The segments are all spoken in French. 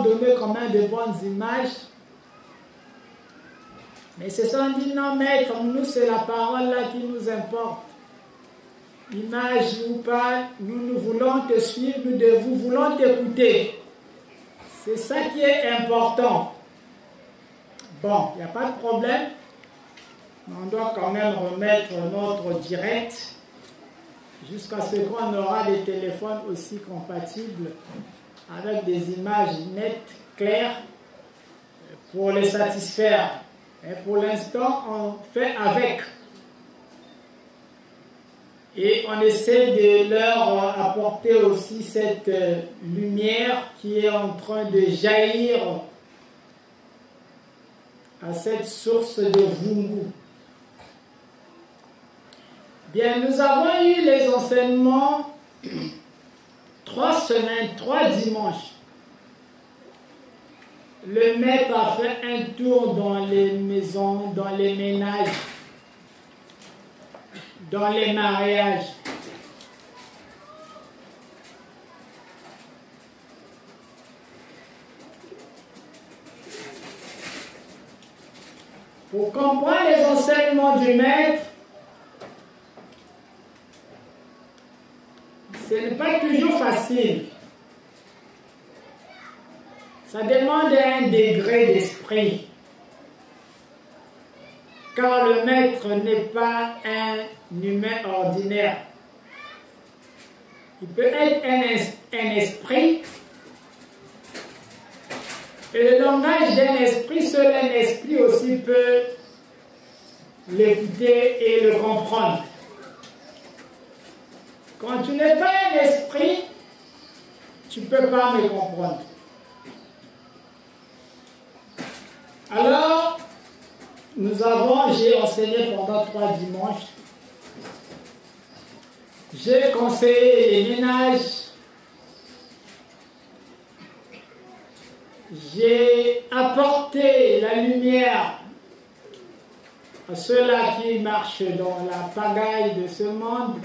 donné quand même de bonnes images. Mais ce sont dit non, maître, nous c'est la parole là qui nous importe. Image ou pas, nous voulons te suivre, nous voulons t'écouter. C'est ça qui est important. Bon, il n'y a pas de problème. Mais on doit quand même remettre notre direct jusqu'à ce qu'on aura des téléphones aussi compatibles avec des images nettes, claires, pour les satisfaire. Et pour l'instant, on fait avec. Et on essaie de leur apporter aussi cette lumière qui est en train de jaillir à cette source de Vungu. Bien, nous avons eu les enseignements 3 semaines, 3 dimanches. Le maître a fait un tour dans les maisons, dans les ménages, dans les mariages. Pour comprendre les enseignements du maître, ce n'est pas toujours facile. Ça demande un degré d'esprit. Car le maître n'est pas un humain ordinaire. Il peut être un esprit. Et le langage d'un esprit, seul un esprit aussi peut l'écouter et le comprendre. Quand tu n'es pas un esprit, tu ne peux pas me comprendre. Alors, j'ai enseigné pendant 3 dimanches. J'ai conseillé les ménages. J'ai apporté la lumière à ceux-là qui marchent dans la pagaille de ce monde.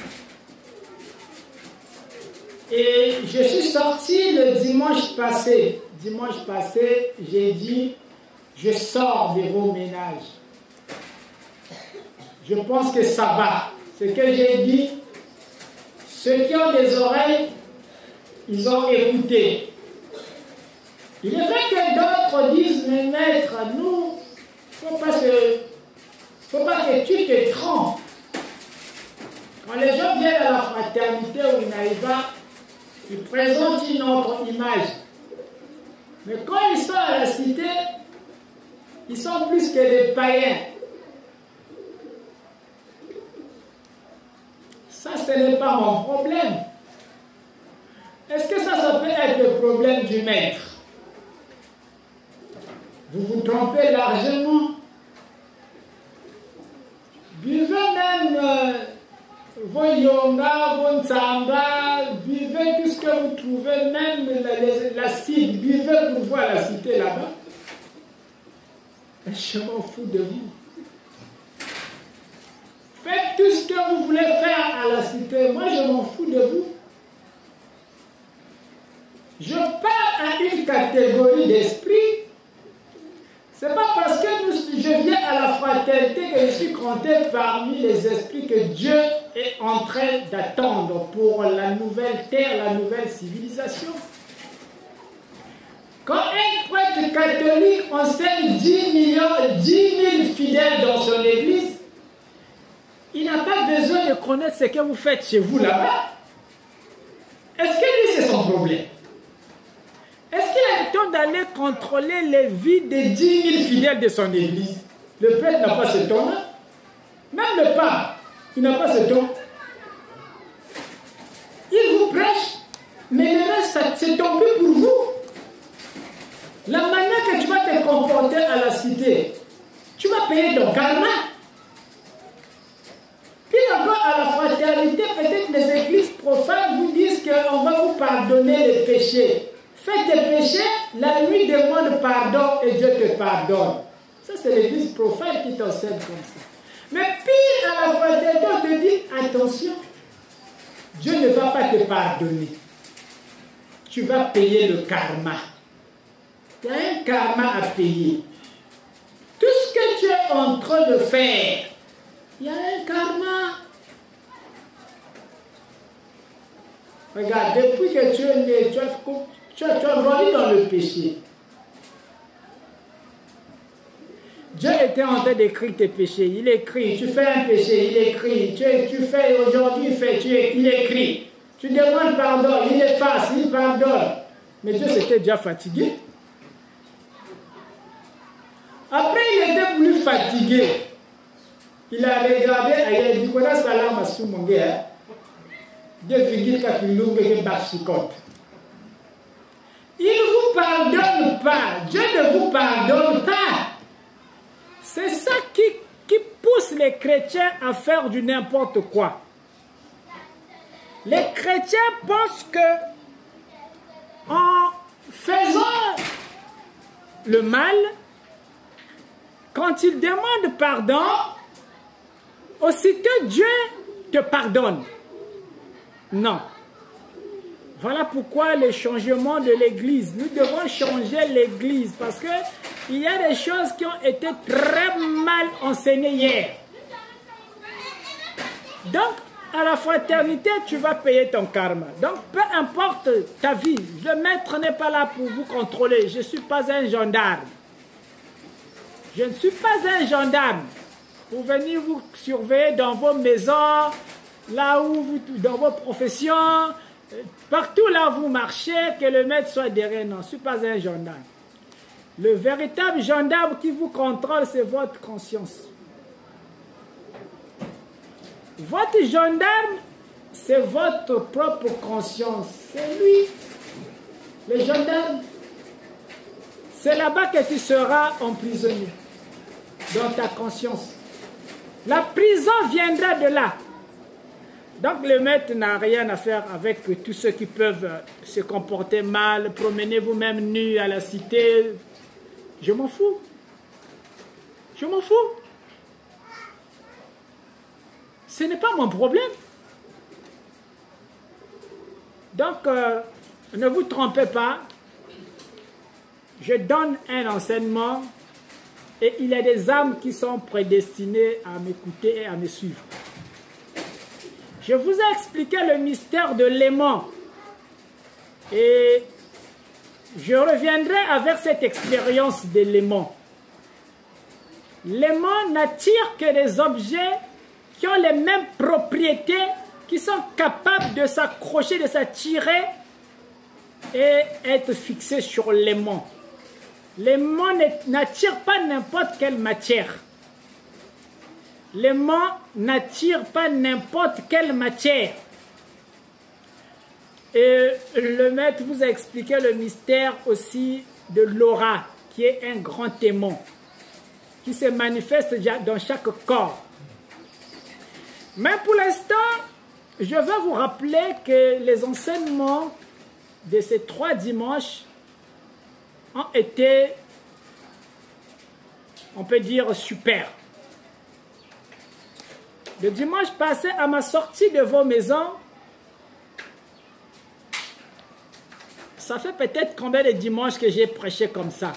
Et je suis sorti le dimanche passé. Dimanche passé, j'ai dit, je sors de vos ménages. Je pense que ça va. Ce que j'ai dit, ceux qui ont des oreilles, ils ont écouté. Il est vrai que d'autres disent, mais maître, nous, faut pas que tu te trompes. Quand les gens viennent à la fraternité ou Naïba, ils présentent une autre image. Mais quand ils sont à la cité, ils sont plus que des païens. Ça, ce n'est pas mon problème. Est-ce que ça peut être le problème du maître? Vous vous trompez largement. Buvez même vos yonga, vos nsamba, buvez tout ce que vous trouvez, même l'acide, buvez pour voir la cité là-bas. Je m'en fous de vous. Faites tout ce que vous voulez faire à la cité. Moi, je m'en fous de vous. Je parle à une catégorie d'esprit. C'est pas parce que je viens à la fraternité que je suis compté parmi les esprits que Dieu est en train d'attendre pour la nouvelle terre, la nouvelle civilisation. Quand un prêtre catholique enseigne 10 000 fidèles dans son église, il n'a pas besoin de connaître ce que vous faites chez vous là-bas. Est-ce que lui, c'est son problème? Est-ce qu'il a le temps d'aller contrôler les vies des 10 000 fidèles de son église? Le prêtre n'a pas ce temps-là. Même le pape, il n'a pas ce temps. Il vous prêche, mais le reste, c'est tombé pour vous. La manière que tu vas te comporter à la cité, tu vas payer ton karma. Puis encore à la fraternité, peut-être les églises profanes vous disent qu'on va vous pardonner les péchés. Fais tes péchés, la nuit demande pardon et Dieu te pardonne. Ça, c'est l'église profane qui t'enseigne comme ça. Mais pire à la fraternité, on te dit, attention, Dieu ne va pas te pardonner. Tu vas payer le karma. Il y a un karma à payer. Tout ce que tu es en train de faire, il y a un karma. Regarde, depuis que tu es né, tu as grandi dans le péché. Dieu était en train d'écrire tes péchés. Il écrit, tu fais un péché, il écrit. Tu fais aujourd'hui, il écrit. Tu demandes pardon, il efface, il pardonne. Mais Dieu s'était déjà fatigué. Après, il était plus fatigué. Il a regardé ailleurs, il dit, voilà, salam à sous mon gars. Il ne vous pardonne pas. Dieu ne vous pardonne pas. C'est ça qui pousse les chrétiens à faire du n'importe quoi. Les chrétiens pensent que en faisant le mal, quand ils demandent pardon, aussitôt Dieu te pardonne. Non. Voilà pourquoi le changement de l'Église. Nous devons changer l'Église parce que il y a des choses qui ont été très mal enseignées hier. Donc, à la fraternité, tu vas payer ton karma. Donc, peu importe ta vie, le maître n'est pas là pour vous contrôler. Je ne suis pas un gendarme. Je ne suis pas un gendarme pour venir vous surveiller dans vos maisons, là où vous, dans vos professions, partout là où vous marchez, que le maître soit derrière. Non, je ne suis pas un gendarme. Le véritable gendarme qui vous contrôle, c'est votre conscience. Votre gendarme, c'est votre propre conscience. C'est lui, le gendarme. C'est là-bas que tu seras emprisonné, dans ta conscience. La prison viendra de là. Donc le maître n'a rien à faire avec tous ceux qui peuvent se comporter mal, promener vous-même nu à la cité. Je m'en fous. Je m'en fous. Ce n'est pas mon problème. Donc, ne vous trompez pas. Je donne un enseignement et il y a des âmes qui sont prédestinées à m'écouter et à me suivre. Je vous ai expliqué le mystère de l'aimant. Et je reviendrai avec cette expérience de l'aimant. L'aimant n'attire que des objets qui ont les mêmes propriétés, qui sont capables de s'accrocher, de s'attirer et être fixés sur l'aimant. L'aimant n'attire pas n'importe quelle matière. L'aimant n'attire pas n'importe quelle matière. Et le maître vous a expliqué le mystère aussi de l'aura, qui est un grand aimant, qui se manifeste dans chaque corps. Mais pour l'instant, je vais vous rappeler que les enseignements de ces 3 dimanches ont été, on peut dire, super. Le dimanche passé, à ma sortie de vos maisons, ça fait peut-être combien de dimanches que j'ai prêché comme ça.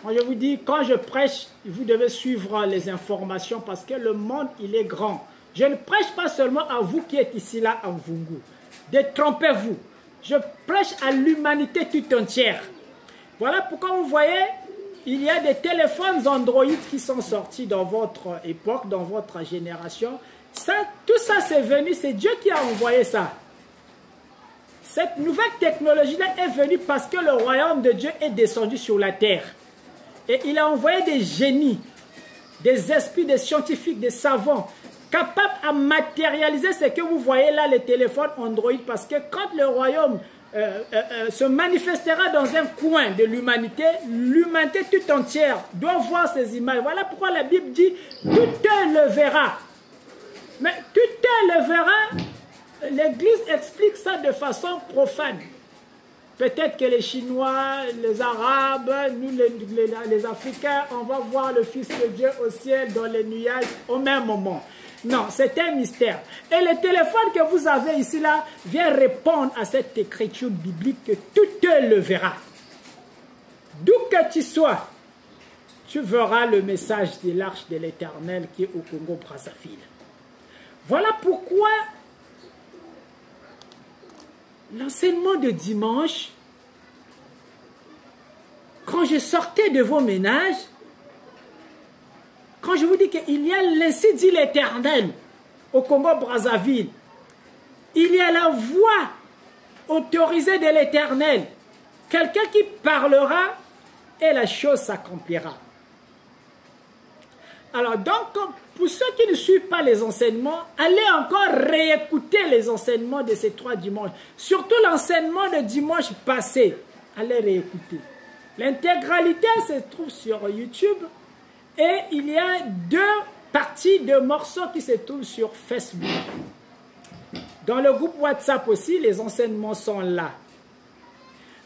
Moi, je vous dis, quand je prêche, vous devez suivre les informations parce que le monde, il est grand. Je ne prêche pas seulement à vous qui êtes ici, là, en Vungu. Détrompez-vous. Je prêche à l'humanité tout entière. Voilà pourquoi vous voyez, il y a des téléphones Android qui sont sortis dans votre époque, dans votre génération. Ça, tout ça, c'est venu, c'est Dieu qui a envoyé ça. Cette nouvelle technologie-là est venue parce que le royaume de Dieu est descendu sur la terre. Et il a envoyé des génies, des esprits, des scientifiques, des savants, capables à matérialiser ce que vous voyez là, les téléphones Android. Parce que quand le royaume se manifestera dans un coin de l'humanité, l'humanité tout entière doit voir ces images. Voilà pourquoi la Bible dit « tout œil le verra ». Mais tout œil le verra, l'Église explique ça de façon profane. Peut-être que les Chinois, les Arabes, nous les Africains, on va voir le Fils de Dieu au ciel dans les nuages au même moment. Non, c'est un mystère. Et le téléphone que vous avez ici là vient répondre à cette écriture biblique que tout œil le verra. D'où que que tu sois, tu verras le message de l'arche de l'Éternel qui est au Congo-Brazzaville. Voilà pourquoi l'enseignement de dimanche, quand je sortais de vos ménages, quand je vous dis qu'il y a l'ainsi dit l'Éternel au Congo-Brazzaville, il y a la voix autorisée de l'Éternel, quelqu'un qui parlera et la chose s'accomplira. Alors donc, pour ceux qui ne suivent pas les enseignements, allez encore réécouter les enseignements de ces 3 dimanches. Surtout l'enseignement de dimanche passé. Allez réécouter. L'intégralité se trouve sur YouTube et il y a 2 parties de morceaux qui se trouvent sur Facebook. Dans le groupe WhatsApp aussi, les enseignements sont là.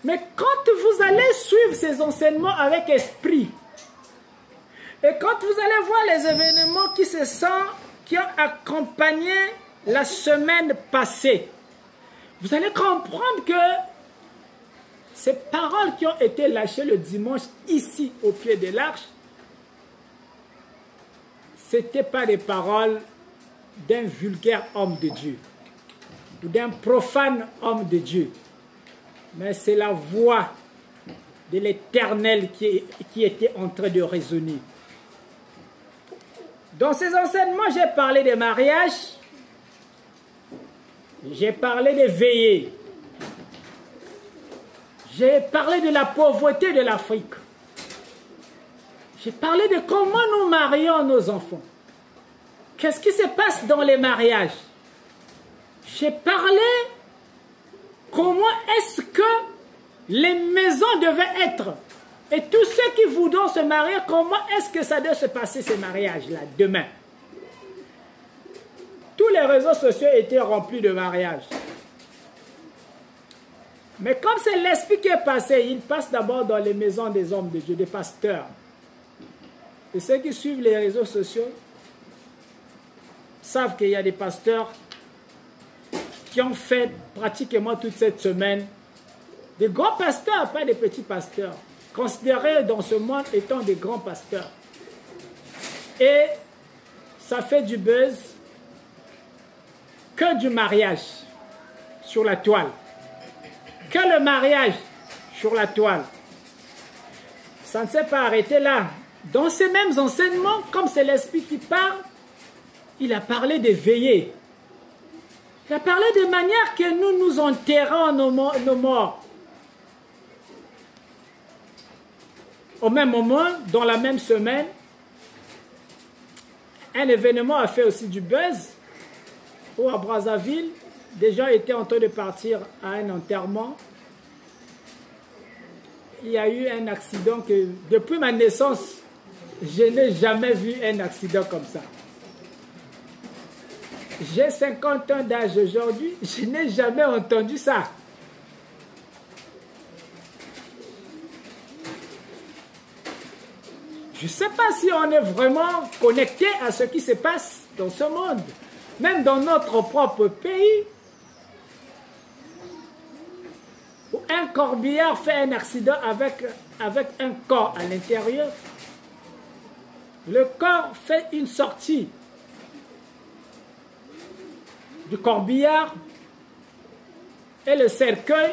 Mais quand vous allez suivre ces enseignements avec esprit, et quand vous allez voir les événements qui ont accompagné la semaine passée, vous allez comprendre que ces paroles qui ont été lâchées le dimanche ici au pied de l'arche, ce n'étaient pas des paroles d'un vulgaire homme de Dieu ou d'un profane homme de Dieu, mais c'est la voix de l'Éternel qui était en train de résonner. Dans ces enseignements, j'ai parlé des mariages, j'ai parlé des veillées, j'ai parlé de la pauvreté de l'Afrique, j'ai parlé de comment nous marions nos enfants, qu'est-ce qui se passe dans les mariages, j'ai parlé comment est-ce que les maisons devaient être. Et tous ceux qui voudront se marier, comment est-ce que ça doit se passer ces mariages-là demain? Tous les réseaux sociaux étaient remplis de mariages. Mais comme c'est l'esprit qui est passé, il passe d'abord dans les maisons des hommes de Dieu, des pasteurs. Et ceux qui suivent les réseaux sociaux savent qu'il y a des pasteurs qui ont fait pratiquement toute cette semaine des grands pasteurs, pas des petits pasteurs, considérés dans ce monde étant des grands pasteurs. Et ça fait du buzz que du mariage sur la toile. Que le mariage sur la toile. Ça ne s'est pas arrêté là. Dans ces mêmes enseignements, comme c'est l'Esprit qui parle, il a parlé des veillées. Il a parlé de manière que nous nous enterrons nos morts. Au même moment, dans la même semaine, un événement a fait aussi du buzz, où à Brazzaville, des gens étaient en train de partir à un enterrement. Il y a eu un accident que, depuis ma naissance, je n'ai jamais vu un accident comme ça. J'ai 50 ans d'âge aujourd'hui, je n'ai jamais entendu ça. Je ne sais pas si on est vraiment connecté à ce qui se passe dans ce monde. Même dans notre propre pays, où un corbillard fait un accident avec un corps à l'intérieur. Le corps fait une sortie du corbillard et le cercueil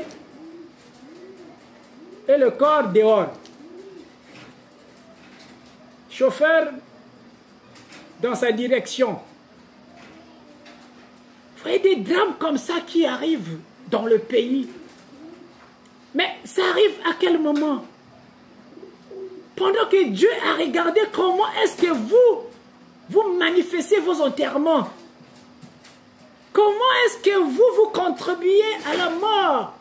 et le corps dehors. Chauffeur dans sa direction. Vous voyez des drames comme ça qui arrivent dans le pays. Mais ça arrive à quel moment? Pendant que Dieu a regardé comment est-ce que vous manifestez vos enterrements. Comment est-ce que vous contribuez à la mort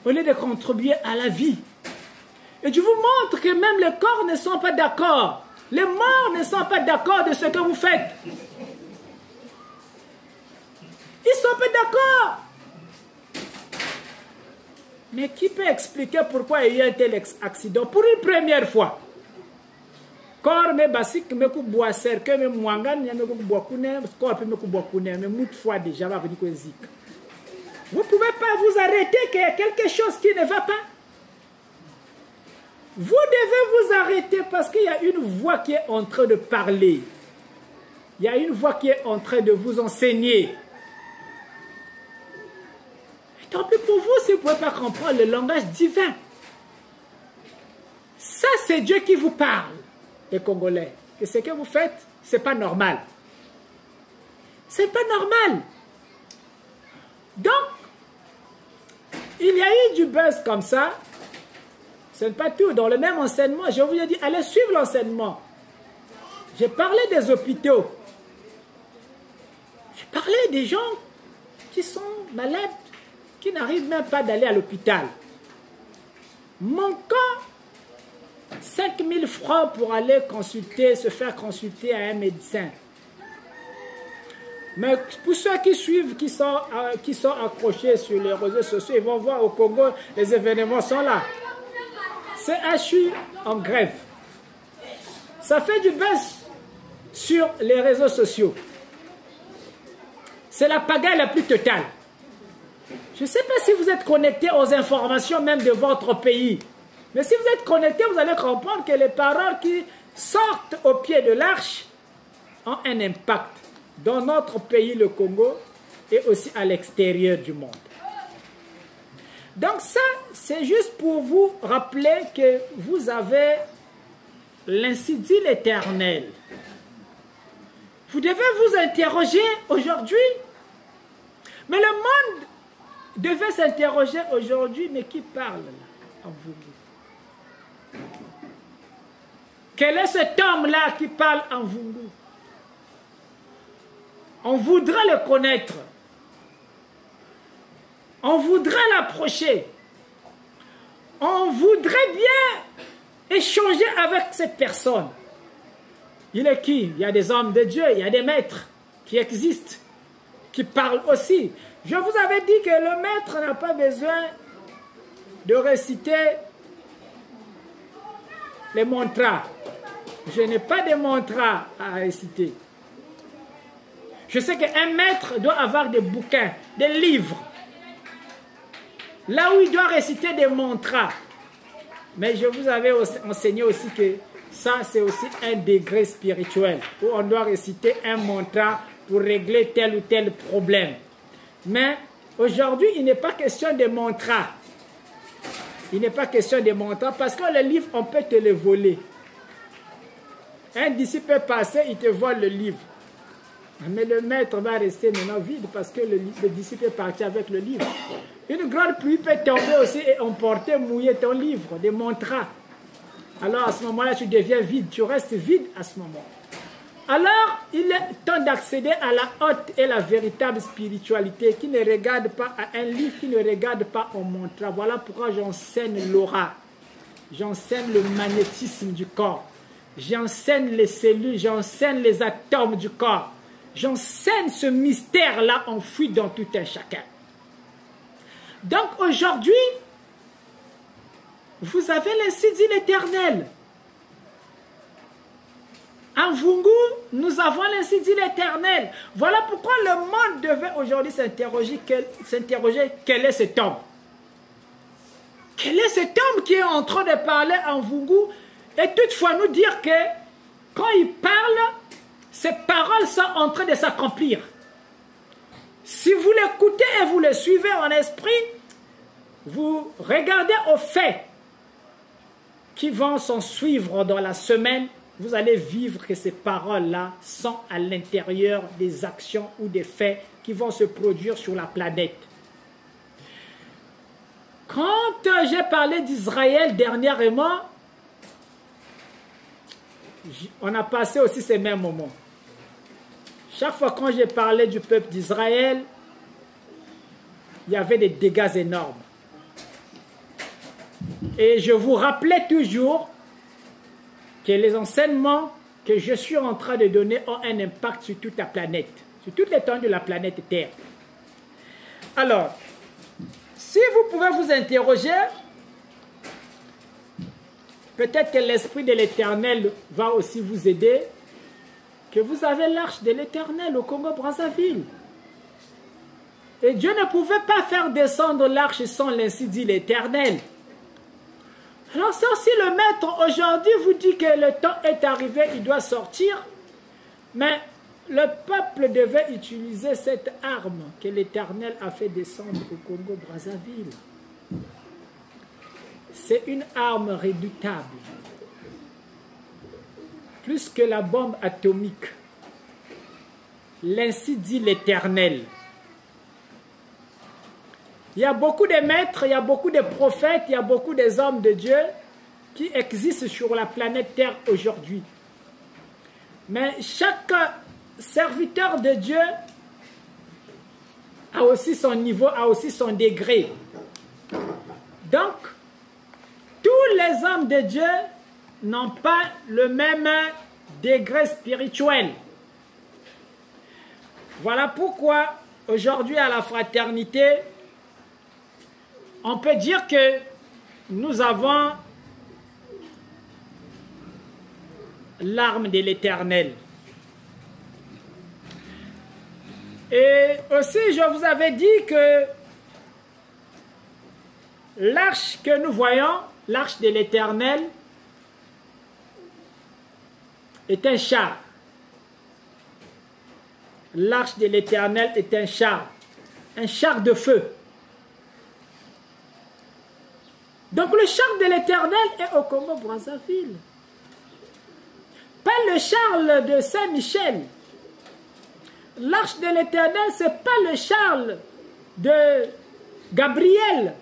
au lieu de contribuer à la vie? Et je vous montre que même les corps ne sont pas d'accord. Les morts ne sont pas d'accord de ce que vous faites. Ils ne sont pas d'accord. Mais qui peut expliquer pourquoi il y a un tel accident pour une première fois? Corps me basik me ku bois cercle me mwangan me ku bois kune corps me ku bois kune me mout fois déjà va venir ko zik. Vous ne pouvez pas vous arrêter qu'il y a quelque chose qui ne va pas. Vous devez vous arrêter parce qu'il y a une voix qui est en train de parler. Il y a une voix qui est en train de vous enseigner. Et tant pis pour vous si vous ne pouvez pas comprendre le langage divin. Ça, c'est Dieu qui vous parle, les Congolais. Et ce que vous faites, ce n'est pas normal. Ce n'est pas normal. Donc, il y a eu du buzz comme ça. Ce n'est pas tout. Dans le même enseignement, je vous ai dit, allez suivre l'enseignement. J'ai parlé des hôpitaux. J'ai parlé des gens qui sont malades, qui n'arrivent même pas d'aller à l'hôpital. Manquant 5 000 francs pour aller consulter, se faire consulter à un médecin. Mais pour ceux qui suivent, qui sont accrochés sur les réseaux sociaux, ils vont voir au Congo, les événements sont là. CHU en grève. Ça fait du buzz sur les réseaux sociaux. C'est la pagaille la plus totale. Je ne sais pas si vous êtes connecté aux informations même de votre pays. Mais si vous êtes connecté, vous allez comprendre que les paroles qui sortent au pied de l'arche ont un impact dans notre pays, le Congo, et aussi à l'extérieur du monde. Donc ça, c'est juste pour vous rappeler que vous avez l'ainsi dit l'Éternel. Vous devez vous interroger aujourd'hui. Mais le monde devait s'interroger aujourd'hui, mais qui parle là, en vous? Quel est cet homme-là qui parle en vous? On voudrait le connaître. On voudrait l'approcher. On voudrait bien échanger avec cette personne. Il est qui? Il y a des hommes de Dieu, il y a des maîtres qui existent, qui parlent aussi. Je vous avais dit que le maître n'a pas besoin de réciter les mantras. Je n'ai pas de mantras à réciter. Je sais qu'un maître doit avoir des bouquins, des livres. Là où il doit réciter des mantras. Mais je vous avais enseigné aussi que ça, c'est aussi un degré spirituel, où on doit réciter un mantra pour régler tel ou tel problème. Mais aujourd'hui, il n'est pas question de mantra. Il n'est pas question de mantra parce que le livre, on peut te le voler. Un disciple peut passer, il te vole le livre. Mais le maître va rester maintenant vide parce que le disciple est parti avec le livre. Une grande pluie peut tomber aussi et emporter, mouiller ton livre, des mantras. Alors à ce moment-là, tu deviens vide, tu restes vide à ce moment. Alors, il est temps d'accéder à la haute et la véritable spiritualité qui ne regarde pas à un livre, qui ne regarde pas au mantra. Voilà pourquoi j'enseigne l'aura. J'enseigne le magnétisme du corps. J'enseigne les cellules, j'enseigne les atomes du corps. J'enseigne ce mystère-là enfoui dans tout un chacun. Donc aujourd'hui, vous avez l'ainsi dit l'Éternel. En Vungu, nous avons l'ainsi dit l'Éternel. Voilà pourquoi le monde devait aujourd'hui s'interroger quel est cet homme. Quel est cet homme qui est en train de parler en Vungu et toutefois nous dire que quand il parle, ses paroles sont en train de s'accomplir. Si vous l'écoutez et vous le suivez en esprit, vous regardez aux faits qui vont s'en suivre dans la semaine, vous allez vivre que ces paroles-là sont à l'intérieur des actions ou des faits qui vont se produire sur la planète. Quand j'ai parlé d'Israël dernièrement, on a passé aussi ces mêmes moments. Chaque fois quand j'ai parlé du peuple d'Israël, il y avait des dégâts énormes. Et je vous rappelais toujours que les enseignements que je suis en train de donner ont un impact sur toute la planète, sur toute l'étendue de la planète Terre. Alors, si vous pouvez vous interroger, peut-être que l'Esprit de l'Éternel va aussi vous aider, que vous avez l'arche de l'Éternel au Congo-Brazzaville. Et Dieu ne pouvait pas faire descendre l'arche sans l'ainsi dit l'Éternel. Alors ça aussi, le maître aujourd'hui vous dit que le temps est arrivé, il doit sortir. Mais le peuple devait utiliser cette arme que l'Éternel a fait descendre au Congo-Brazzaville. C'est une arme redoutable. Plus que la bombe atomique. L'ainsi dit l'Éternel. Il y a beaucoup de maîtres, il y a beaucoup de prophètes, il y a beaucoup des hommes de Dieu qui existent sur la planète Terre aujourd'hui. Mais chaque serviteur de Dieu a aussi son niveau, a aussi son degré. Donc, tous les hommes de Dieu n'ont pas le même degré spirituel. Voilà pourquoi aujourd'hui à la fraternité, on peut dire que nous avons l'arme de l'Éternel. Et aussi, je vous avais dit que l'arche que nous voyons, l'arche de l'Éternel, est un char. L'arche de l'Éternel est un char de feu. Donc le char de l'Éternel est au Congo-Brazzaville. Pas le Charles de Saint-Michel. L'arche de l'Éternel, ce n'est pas le Charles de Gabriel.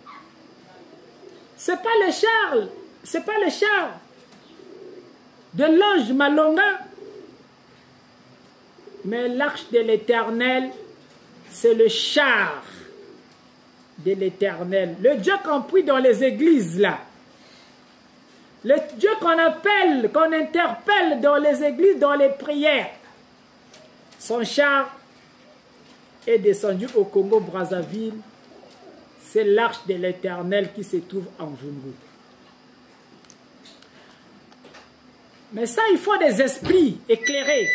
Ce n'est pas le Charles, c'est pas le char de l'ange Malonga. Mais l'arche de l'Éternel, c'est le char de l'Éternel. Le Dieu qu'on prie dans les églises là. Le Dieu qu'on appelle, qu'on interpelle dans les églises, dans les prières. Son char est descendu au Congo-Brazzaville. C'est l'arche de l'Éternel qui se trouve en Vungu. Mais ça, il faut des esprits éclairés.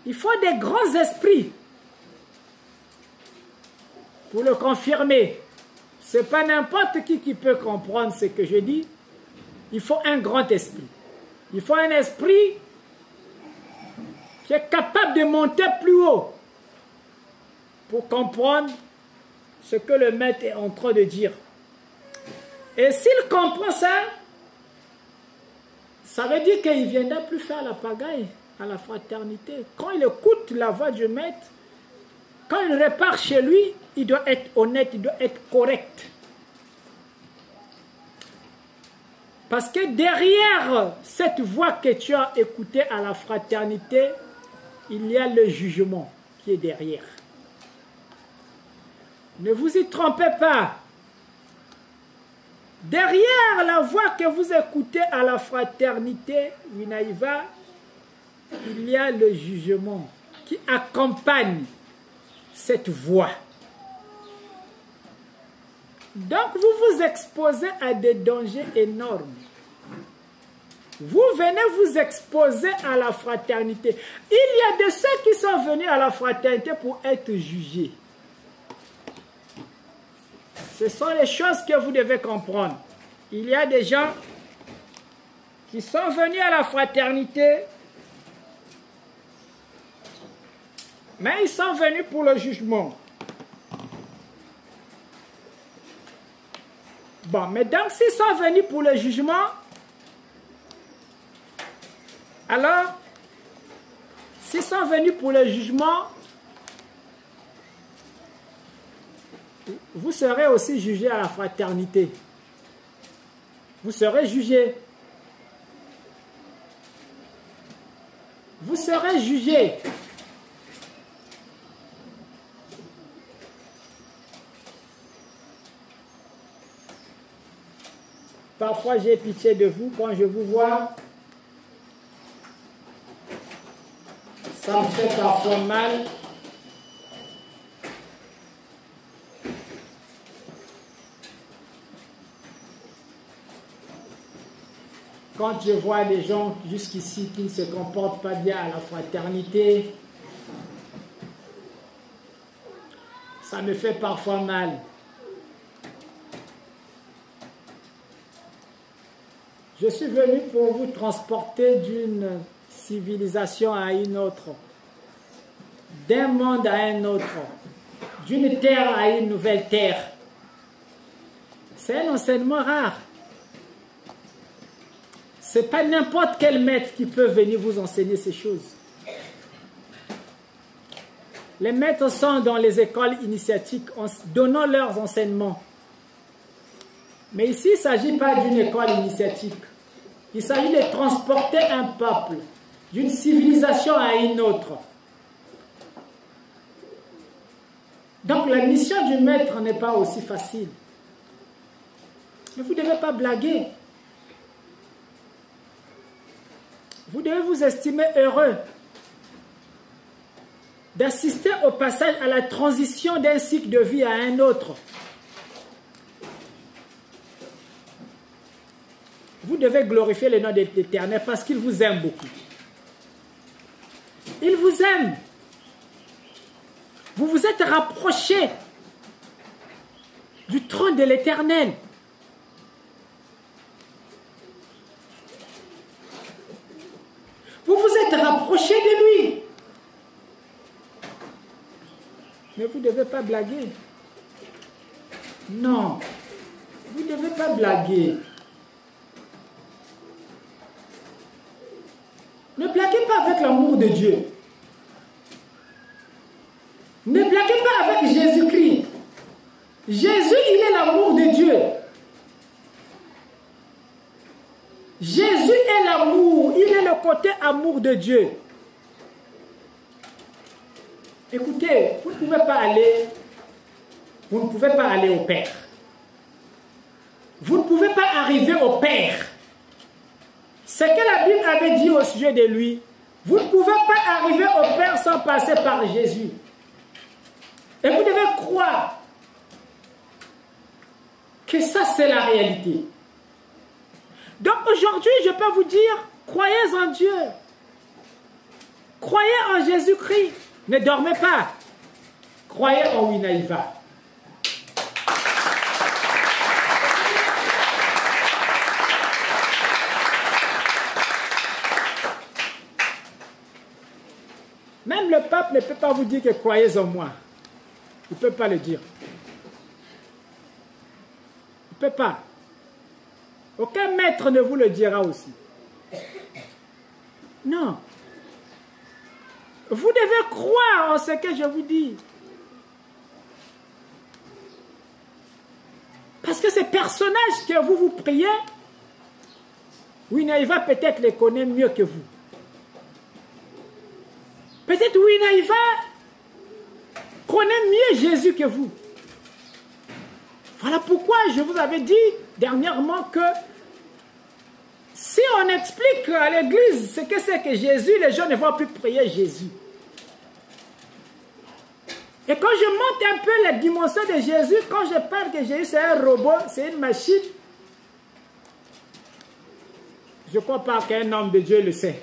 Il faut des grands esprits pour le confirmer. Ce n'est pas n'importe qui peut comprendre ce que je dis. Il faut un grand esprit. Il faut un esprit qui est capable de monter plus haut pour comprendre ce que le maître est en train de dire. Et s'il comprend ça, ça veut dire qu'il ne viendra plus faire la pagaille à la fraternité. Quand il écoute la voix du maître, quand il repart chez lui, il doit être honnête, il doit être correct. Parce que derrière cette voix que tu as écoutée à la fraternité, il y a le jugement qui est derrière. Ne vous y trompez pas. Derrière la voix que vous écoutez à la fraternité, Winaïva, il y a le jugement qui accompagne cette voix. Donc vous vous exposez à des dangers énormes. Vous venez vous exposer à la fraternité. Il y a de ceux qui sont venus à la fraternité pour être jugés. Ce sont les choses que vous devez comprendre. Il y a des gens qui sont venus à la fraternité, mais ils sont venus pour le jugement. Bon, mais donc s'ils sont venus pour le jugement, alors, s'ils sont venus pour le jugement, vous serez aussi jugés à la fraternité. Vous serez jugés. Vous serez jugés. Parfois, j'ai pitié de vous quand je vous vois. Ça me fait parfois mal. Quand je vois des gens jusqu'ici qui ne se comportent pas bien à la fraternité, ça me fait parfois mal. Je suis venu pour vous transporter d'une civilisation à une autre, d'un monde à un autre, d'une terre à une nouvelle terre. C'est un enseignement rare. Ce n'est pas n'importe quel maître qui peut venir vous enseigner ces choses. Les maîtres sont dans les écoles initiatiques en donnant leurs enseignements. Mais ici, il ne s'agit pas d'une école initiatique. Il s'agit de transporter un peuple d'une civilisation à une autre. Donc la mission du maître n'est pas aussi facile. Mais vous ne devez pas blaguer. Vous devez vous estimer heureux d'assister au passage à la transition d'un cycle de vie à un autre. Vous devez glorifier le nom de l'Éternel parce qu'il vous aime beaucoup. Il vous aime. Vous vous êtes rapprochés du trône de l'Éternel. Vous vous êtes rapprochés de lui. Mais vous ne devez pas blaguer. Non, vous ne devez pas blaguer. Ne blaguez pas avec l'amour de Dieu. Ne blaguez pas avec Jésus-Christ. Jésus, il est l'amour de Dieu. Jésus est l'amour. Il est le côté amour de Dieu. Écoutez, vous ne pouvez pas aller au Père. Vous ne pouvez pas arriver au Père. Ce que la Bible avait dit au sujet de lui, vous ne pouvez pas arriver au Père sans passer par Jésus. Et vous devez croire que ça, c'est la réalité. Donc aujourd'hui, je peux vous dire, croyez en Dieu. Croyez en Jésus-Christ. Ne dormez pas. Croyez en Winaïva. Même le pape ne peut pas vous dire que croyez en moi. Il ne peut pas le dire. Il ne peut pas. Aucun maître ne vous le dira aussi. Non. Vous devez croire en ce que je vous dis. Parce que ces personnages que vous priez, Winaïva peut-être les connaît mieux que vous. Peut-être Winaïva connaît mieux Jésus que vous. Voilà pourquoi je vous avais dit dernièrement que si on explique à l'église ce que c'est que Jésus, les gens ne vont plus prier Jésus. Et quand je monte un peu la dimension de Jésus, quand je parle que Jésus c'est un robot, c'est une machine, je ne crois pas qu'un homme de Dieu le sait.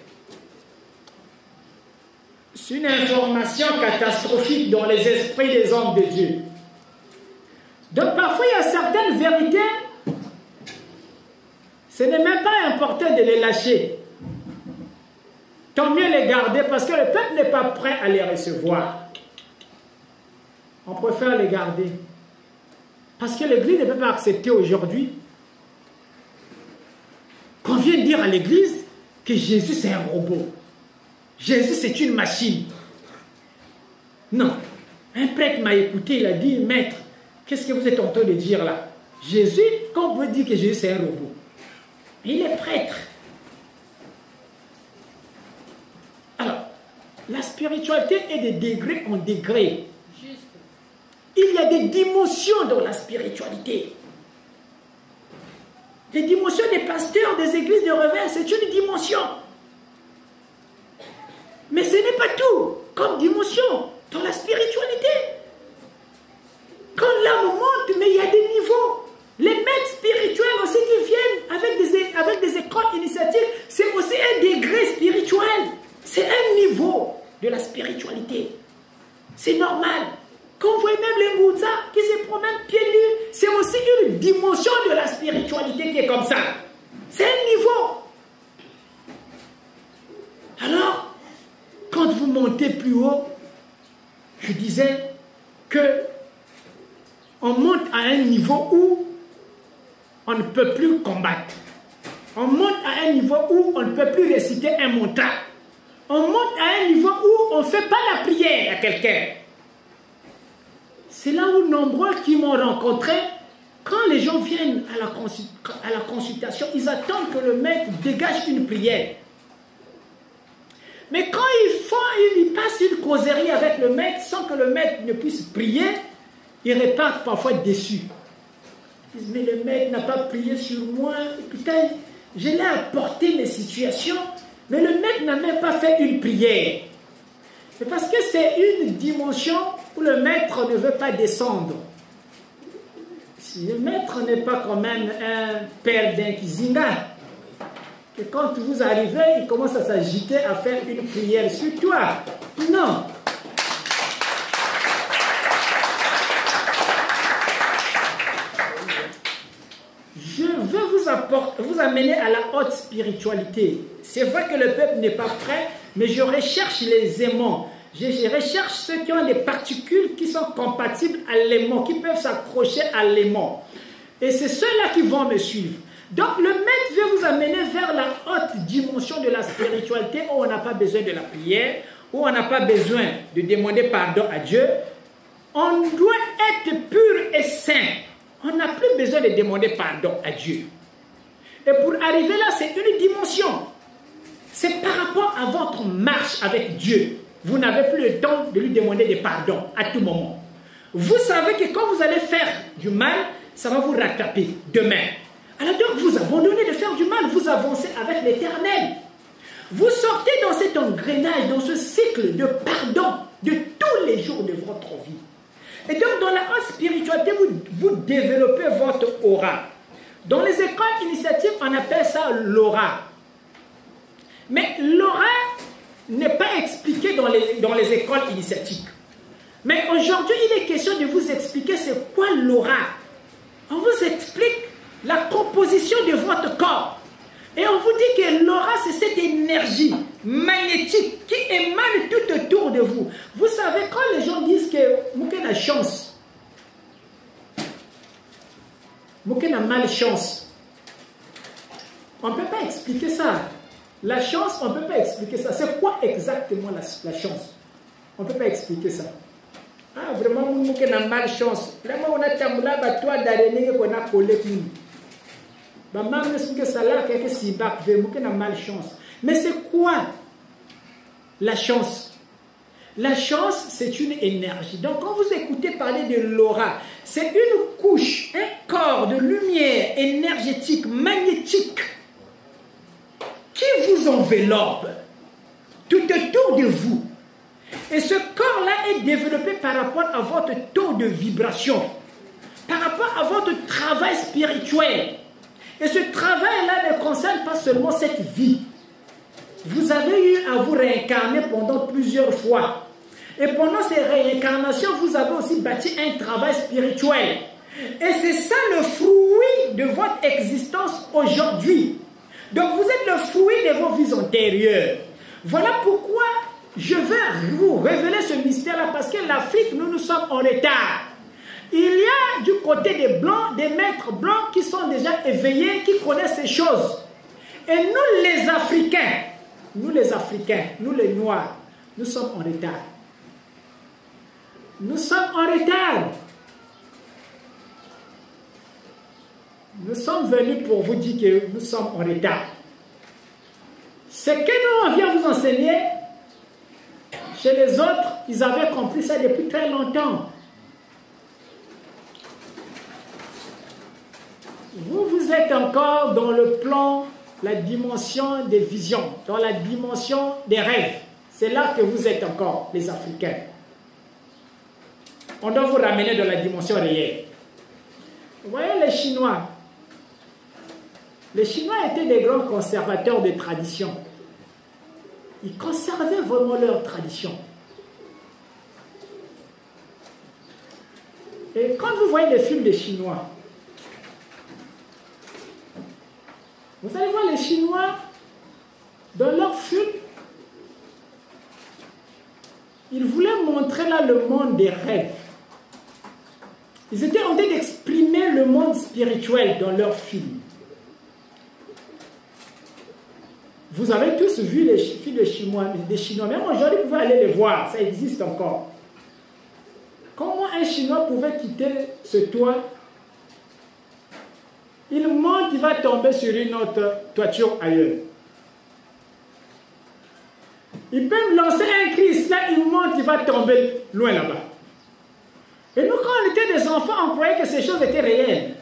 C'est une information catastrophique dans les esprits des hommes de Dieu. Donc parfois il y a certaines vérités, ce n'est même pas important de les lâcher. Tant mieux les garder parce que le peuple n'est pas prêt à les recevoir. On préfère les garder. Parce que l'Église ne peut pas accepter aujourd'hui qu'on vienne dire à l'Église que Jésus c'est un robot. Jésus c'est une machine. Non. Un prêtre m'a écouté, il a dit, maître, qu'est-ce que vous êtes en train de dire là? Jésus, quand vous dites que Jésus c'est un robot, il est prêtre. Alors, la spiritualité est de degré en degré. Il y a des dimensions dans la spiritualité. Les dimensions des pasteurs, des églises de réveil, c'est une dimension. Mais ce n'est pas tout comme dimension dans la spiritualité. Quand l'âme monte, mais il y a des niveaux. Les maîtres spirituels aussi qui viennent avec des écoles initiatiques, c'est aussi un degré spirituel. C'est un niveau de la spiritualité. C'est normal. Quand vous voyez même les Ngouza qui se promènent pieds nus, c'est aussi une dimension de la spiritualité qui est comme ça. C'est un niveau. monter plus haut, je disais que on monte à un niveau où on ne peut plus combattre. On monte à un niveau où on ne peut plus réciter un mantra. On monte à un niveau où on ne fait pas la prière à quelqu'un. C'est là où nombreux qui m'ont rencontré, quand les gens viennent à la consultation, ils attendent que le maître dégage une prière. Mais quand ils passent une causerie avec le maître sans que le maître ne puisse prier, ils repartent parfois déçus. Ils disent, mais le maître n'a pas prié sur moi. Putain, je l'ai apporté mes situations, mais le maître n'a même pas fait une prière. C'est parce que c'est une dimension où le maître ne veut pas descendre. Si le maître n'est pas quand même un père d'Inkizinga, que quand vous arrivez, il commence à s'agiter à faire une prière sur toi. Non. Je veux vous amener à la haute spiritualité. C'est vrai que le peuple n'est pas prêt, mais je recherche les aimants. Je recherche ceux qui ont des particules qui sont compatibles à l'aimant, qui peuvent s'accrocher à l'aimant. Et c'est ceux-là qui vont me suivre. Donc le maître veut vous amener vers la haute dimension de la spiritualité où on n'a pas besoin de la prière, où on n'a pas besoin de demander pardon à Dieu. On doit être pur et saint. On n'a plus besoin de demander pardon à Dieu. Et pour arriver là, c'est une dimension. C'est par rapport à votre marche avec Dieu. Vous n'avez plus le temps de lui demander des pardons à tout moment. Vous savez que quand vous allez faire du mal, ça va vous rattraper demain. Alors donc vous abandonnez de faire du mal, vous avancez avec l'Éternel. Vous sortez dans cet engrenage, dans ce cycle de pardon de tous les jours de votre vie. Et donc dans la haute spiritualité, vous développez votre aura. Dans les écoles initiatives, on appelle ça l'aura. Mais l'aura n'est pas expliqué dans les écoles initiatiques. Mais aujourd'hui, il est question de vous expliquer c'est quoi l'aura. On vous explique la composition de votre corps. Et on vous dit que l'aura, c'est cette énergie magnétique qui émane tout autour de vous. Vous savez, quand les gens disent que Mouken a chance, Mouken a malchance, on ne peut pas expliquer ça. La chance, on ne peut pas expliquer ça. C'est quoi exactement la chance? On ne peut pas expliquer ça. Ah, vraiment, Mouken a malchance. Vraiment, on a tamboula, toi, d'araignée qu'on a collé. Mais c'est quoi la chance? La chance, c'est une énergie. Donc, quand vous écoutez parler de l'aura, c'est une couche, un corps de lumière énergétique, magnétique, qui vous enveloppe tout autour de vous. Et ce corps-là est développé par rapport à votre taux de vibration, par rapport à votre travail spirituel. Et ce travail-là ne concerne pas seulement cette vie. Vous avez eu à vous réincarner pendant plusieurs fois. Et pendant ces réincarnations, vous avez aussi bâti un travail spirituel. Et c'est ça le fruit de votre existence aujourd'hui. Donc vous êtes le fruit de vos vies antérieures. Voilà pourquoi je vais vous révéler ce mystère-là, parce que l'Afrique, nous sommes en retard. Il y a du côté des Blancs, des maîtres blancs qui sont déjà éveillés, qui connaissent ces choses. Et nous les Africains, nous les Noirs, nous sommes en retard. Nous sommes en retard. Nous sommes venus pour vous dire que nous sommes en retard. Ce que nous on vient vous enseigner, chez les autres, ils avaient compris ça depuis très longtemps. Vous êtes encore dans le plan, la dimension des visions, dans la dimension des rêves. C'est là que vous êtes encore, les Africains. On doit vous ramener dans la dimension réelle. Vous voyez les Chinois. Les Chinois étaient des grands conservateurs de tradition. Ils conservaient vraiment leur tradition. Et quand vous voyez les films des Chinois, vous allez voir les Chinois, dans leurs films, ils voulaient montrer là le monde des rêves. Ils étaient en train d'exprimer le monde spirituel dans leurs films. Vous avez tous vu les films des Chinois, même aujourd'hui vous pouvez aller les voir, ça existe encore. Comment un Chinois pouvait quitter ce toit? Il monte, il va tomber sur une autre toiture ailleurs. Il peut me lancer un cri, là il monte, il va tomber loin là-bas. Et nous, quand on était des enfants, on croyait que ces choses étaient réelles.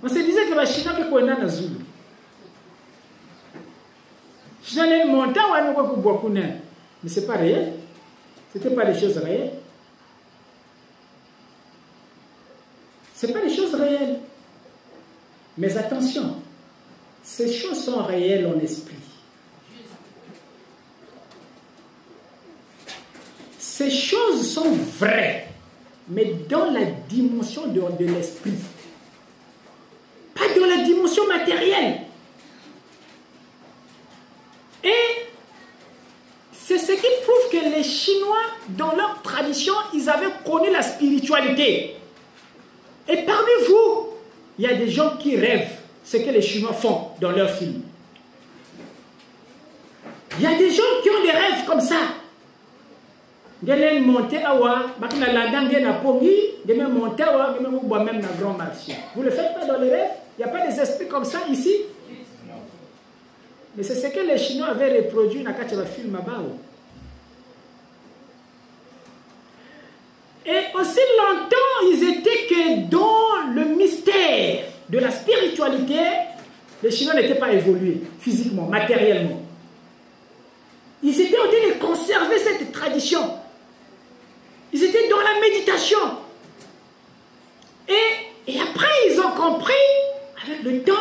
On se disait que les Chinois ne connaissent pas Zulu. J'allais monter, mais ce n'est pas réel. Ce n'était pas des choses réelles. Ce n'est pas des choses réelles. Mais attention, ces choses sont réelles en esprit. Ces choses sont vraies, mais dans la dimension de l'esprit. Pas dans la dimension matérielle. Et c'est ce qui prouve que les Chinois, dans leur tradition, ils avaient connu la spiritualité. Et parmi vous, il y a des gens qui rêvent ce que les Chinois font dans leurs films. Il y a des gens qui ont des rêves comme ça. De les monter à Wa, de la dangue na pongi, de me monter à Wa, de me boire même dans grand marché. Vous ne le faites pas dans les rêves? Il n'y a pas des esprits comme ça ici? Mais c'est ce que les Chinois avaient reproduit dans le film là-bas. Et aussi longtemps, ils étaient que dans le mystère de la spiritualité, les Chinois n'étaient pas évolués physiquement, matériellement. Ils étaient en train de conserver cette tradition. Ils étaient dans la méditation. Et après, ils ont compris, avec le temps,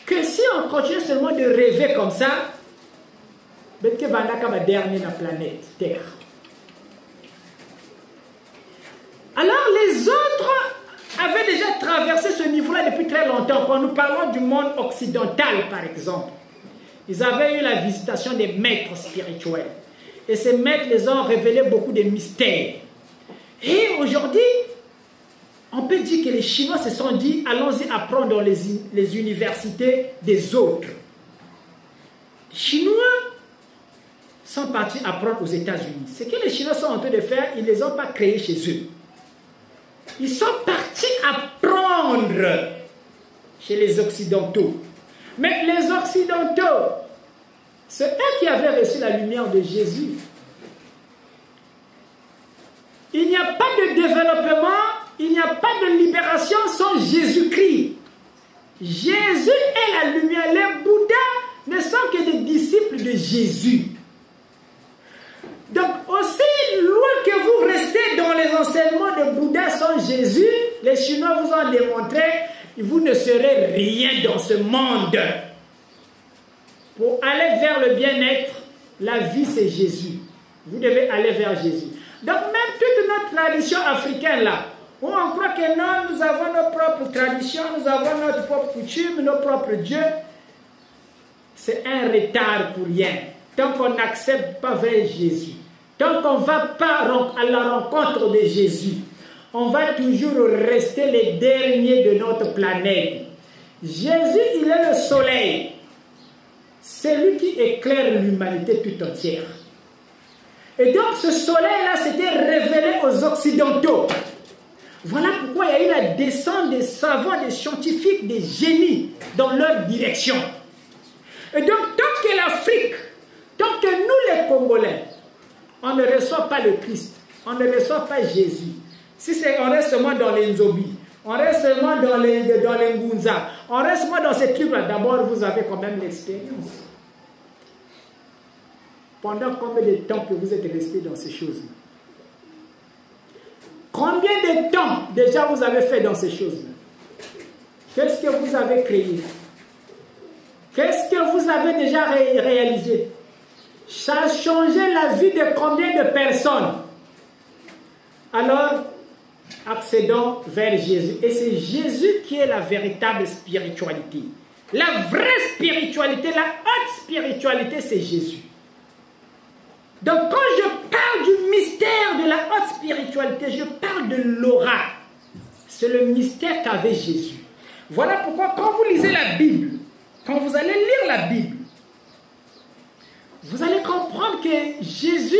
que si on continue seulement de rêver comme ça, peut-être qu'on va dernier la planète Terre. Alors les autres avaient déjà traversé ce niveau-là depuis très longtemps. Quand nous parlons du monde occidental, par exemple, ils avaient eu la visitation des maîtres spirituels. Et ces maîtres les ont révélé beaucoup de mystères. Et aujourd'hui, on peut dire que les Chinois se sont dit, allons-y apprendre dans les universités des autres. Les Chinois sont partis apprendre aux États-Unis. Ce que les Chinois sont en train de faire, ils ne les ont pas créés chez eux. Ils sont partis apprendre chez les Occidentaux. Mais les Occidentaux, c'est eux qui avaient reçu la lumière de Jésus. Il n'y a pas de développement, il n'y a pas de libération sans Jésus-Christ. Jésus est la lumière. Les Bouddhas ne sont que des disciples de Jésus. Donc, aussi loin que vous restez dans les enseignements de Bouddha sans Jésus, les Chinois vous ont démontré que vous ne serez rien dans ce monde. Pour aller vers le bien-être, la vie c'est Jésus. Vous devez aller vers Jésus. Donc, même toute notre tradition africaine là, où on croit que non, nous avons nos propres traditions, nous avons notre propre coutume, nos propres dieux, c'est un retard pour rien. Tant qu'on n'accepte pas vers Jésus, tant qu'on ne va pas à la rencontre de Jésus, on va toujours rester les derniers de notre planète. Jésus, il est le soleil. C'est lui qui éclaire l'humanité tout entière. Et donc ce soleil-là s'était révélé aux Occidentaux. Voilà pourquoi il y a eu la descente des savants, des scientifiques, des génies dans leur direction. Et donc tant que l'Afrique, tant que nous les Congolais, on ne reçoit pas le Christ, on ne reçoit pas Jésus. Si on reste seulement dans les Nzobi, on reste seulement dans les Ngunza, on reste seulement dans ces trucs-là, d'abord vous avez quand même l'expérience. Pendant combien de temps que vous êtes resté dans ces choses-là? Combien de temps déjà vous avez fait dans ces choses-là? Qu'est-ce que vous avez créé? Qu'est-ce que vous avez déjà réalisé? Ça a changé la vie de combien de personnes? Alors, accédons vers Jésus. Et c'est Jésus qui est la véritable spiritualité. La vraie spiritualité, la haute spiritualité, c'est Jésus. Donc quand je parle du mystère de la haute spiritualité, je parle de l'aura. C'est le mystère qu'avait Jésus. Voilà pourquoi quand vous lisez la Bible, quand vous allez lire la Bible, vous allez comprendre que Jésus,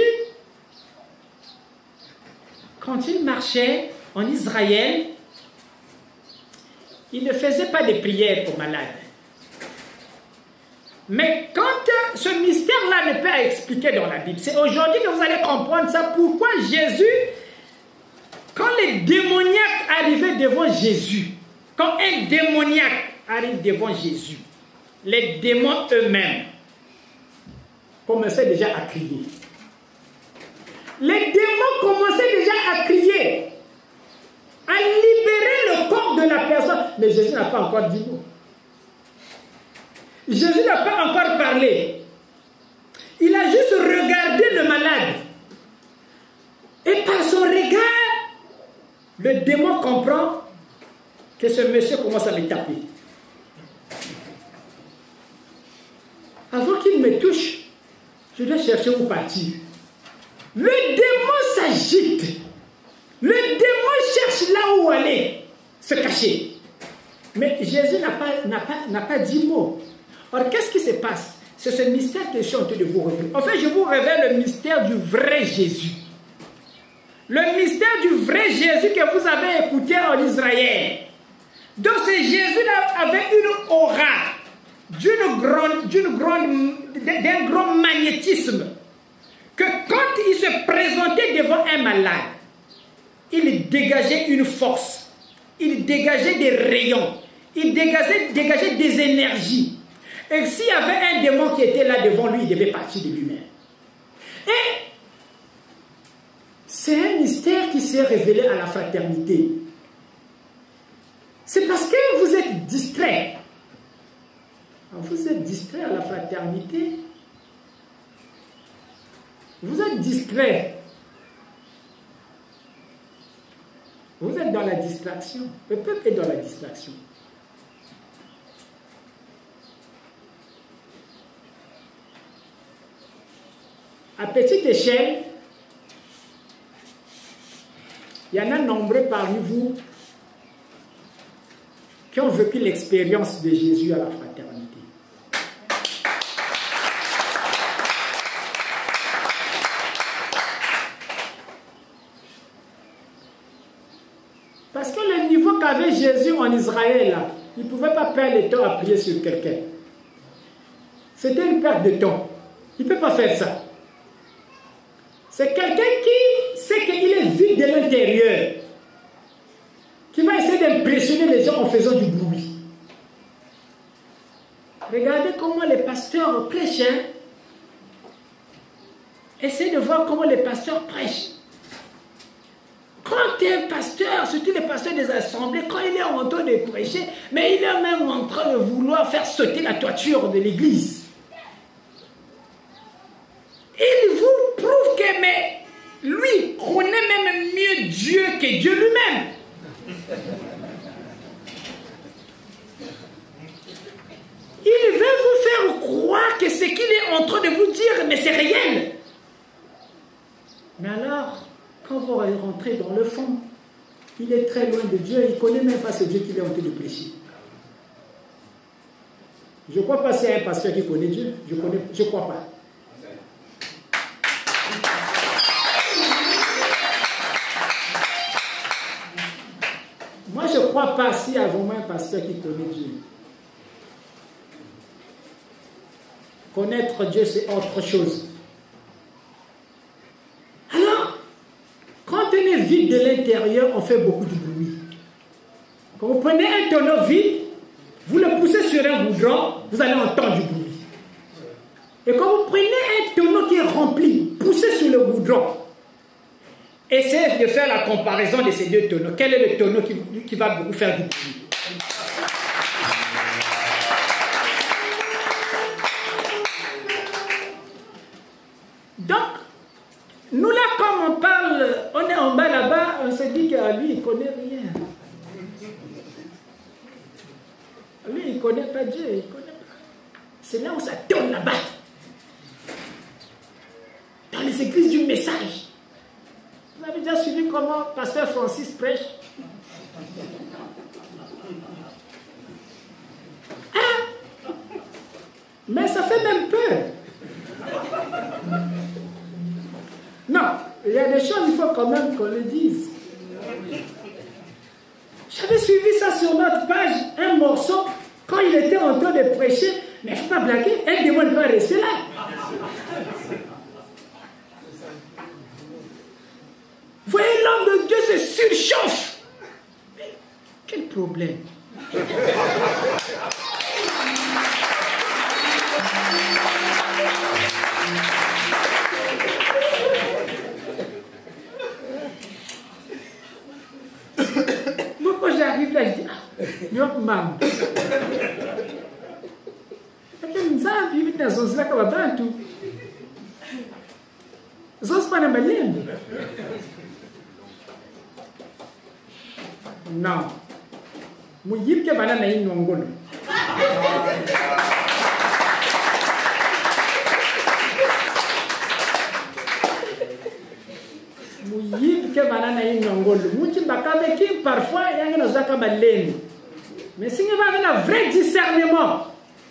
quand il marchait en Israël, il ne faisait pas des prières aux malades. Mais quand ce mystère-là ne peut pas expliquer dans la Bible, c'est aujourd'hui que vous allez comprendre ça. Pourquoi Jésus, quand les démoniaques arrivaient devant Jésus, quand un démoniaque arrive devant Jésus, les démons eux-mêmes commençaient déjà à crier. Les démons commençaient déjà à crier, à libérer le corps de la personne. Mais Jésus n'a pas encore dit mot. Jésus n'a pas encore parlé. Il a juste regardé le malade. Et par son regard, le démon comprend que ce monsieur commence à me taper. Avant qu'il me touche, je dois chercher où partir. Le démon s'agite. Le démon cherche là où aller, se cacher. Mais Jésus n'a pas dit mot. Or, qu'est-ce qui se passe? C'est ce mystère que je suis en train de vous révéler. En fait, je vous révèle le mystère du vrai Jésus. Le mystère du vrai Jésus que vous avez écouté en Israël. Donc, ce Jésus-là avait une aura, d'un grand magnétisme. Que quand il se présentait devant un malade, il dégageait une force. Il dégageait des rayons. Il dégageait des énergies. Et s'il y avait un démon qui était là devant lui, il devait partir de lui-même. Et c'est un mystère qui s'est révélé à la fraternité. C'est parce que vous êtes distrait. Vous êtes distrait à la fraternité. Vous êtes distrait. Vous êtes dans la distraction. Le peuple est dans la distraction. À petite échelle, il y en a nombreux parmi vous qui ont vécu l'expérience de Jésus à la fraternité. Parce que le niveau qu'avait Jésus en Israël, là, il ne pouvait pas perdre le temps à prier sur quelqu'un. C'était une perte de temps. Il ne peut pas faire ça. C'est quelqu'un qui sait qu'il est vide de l'intérieur, qui va essayer d'impressionner les gens en faisant du bruit. Regardez comment les pasteurs prêchent. Hein? Essayez de voir comment les pasteurs prêchent. Quand un pasteur, surtout les pasteurs des assemblées, quand il est en train de prêcher, mais il est même en train de vouloir faire sauter la toiture de l'église. Il vous prouve que mais lui connaît même mieux Dieu que Dieu lui-même. Il veut vous faire croire que ce qu'il est en train de vous dire, mais c'est réel. Mais alors, quand vous rentrez dans le fond, il est très loin de Dieu, il ne connaît même pas ce Dieu qu'il est en train de prêcher. Je ne crois pas qu'il y a un pasteur qui connaît Dieu. Je ne crois pas. Moi, je ne crois pas s'il y a vraiment un pasteur qui connaît Dieu. Connaître Dieu, c'est autre chose. Alors, quand on est vide de l'intérieur, on fait beaucoup de bruit. Quand vous prenez un tonneau vide, vous le poussez sur un goudron, vous allez entendre du bruit. Et quand vous prenez un tonneau qui est rempli, poussez sur le goudron, essayez de faire la comparaison de ces deux tonneaux. Quel est le tonneau qui va vous faire du bruit? Donc, nous là, comme on parle, on est en bas là-bas, on se dit que lui, il ne connaît rien. Lui, il ne connaît pas Dieu, il ne connaît pas. C'est là où ça tourne là-bas. Dans les des églises du message. Vous avez déjà suivi comment Pasteur Francis prêche? Hein? Mais ça fait même peur. Non, il y a des choses, il faut quand même qu'on le dise. J'avais suivi ça sur notre page, un morceau, quand il était en train de prêcher, mais il ne faut pas blaguer, un démon doit rester là. Voyez, l'homme de Dieu se surchauffe. Mais quel problème? Moi, quand j'arrive là, je dis, ah, non, maman. Non. Muyib ke bana na inongolo. Muyib ke bana na inongolo. Muti bakabe ki parfois yanga na zaka baleni. Mais si on va avoir un vrai discernement,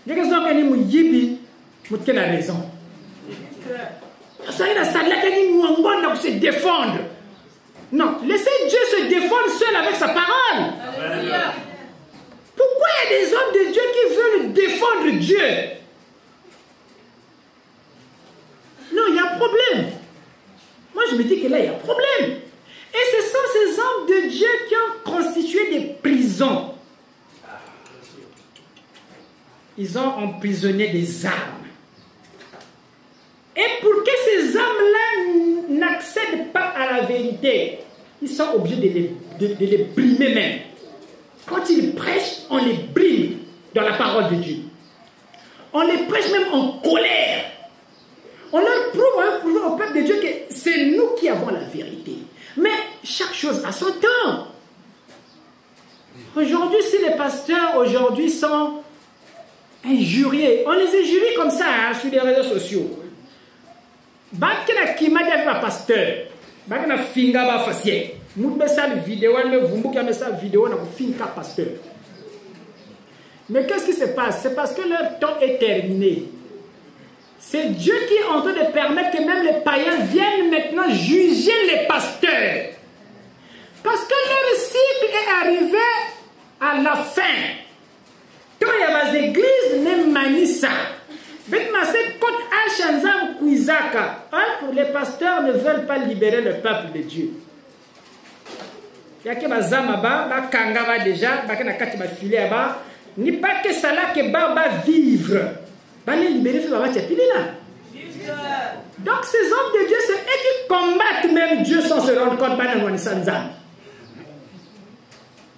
il y a des gens qui mouyibi, qui ont raison. Ça y est, ça là qui se défendre. Non, laissez Dieu se défendre seul avec sa parole. Alléluia. Pourquoi il y a des hommes de Dieu qui veulent défendre Dieu? Non, il y a un problème. Moi, je me dis que là, il y a un problème. Et ce sont ces hommes de Dieu qui ont constitué des prisons. Ils ont emprisonné des âmes. Et pour que ces âmes-là n'accèdent pas à la vérité, ils sont obligés de les brimer même. Quand ils prêchent, on les brime dans la parole de Dieu. On les prêche même en colère. On leur prouve au peuple de Dieu que c'est nous qui avons la vérité. Mais chaque chose a son temps. Aujourd'hui, si les pasteurs aujourd'hui sont injuriés, on les injurie comme ça hein, sur les réseaux sociaux. Bakena kimadi avec un pasteur, bakena finga ba facile. Moube ça vidéo, mais vous moube ça vidéo na finga pasteur. Mais qu'est-ce qui se passe? C'est parce que leur temps est terminé. C'est Dieu qui est en train de permettre que même les païens viennent maintenant juger les pasteurs. Parce que leur cycle est arrivé à la fin. Quand il y a des églises, ne manient ça. Les pasteurs ne veulent pas libérer le peuple de Dieu. Il y a que Bazamaba, Bakangaba déjà, Bakanakati Bafilé, ni pas que ça là que Baba vivre. Les libérer, c'est Baba Tiapilina. Donc ces hommes de Dieu, c'est eux qui combattent même Dieu sans se rendre compte.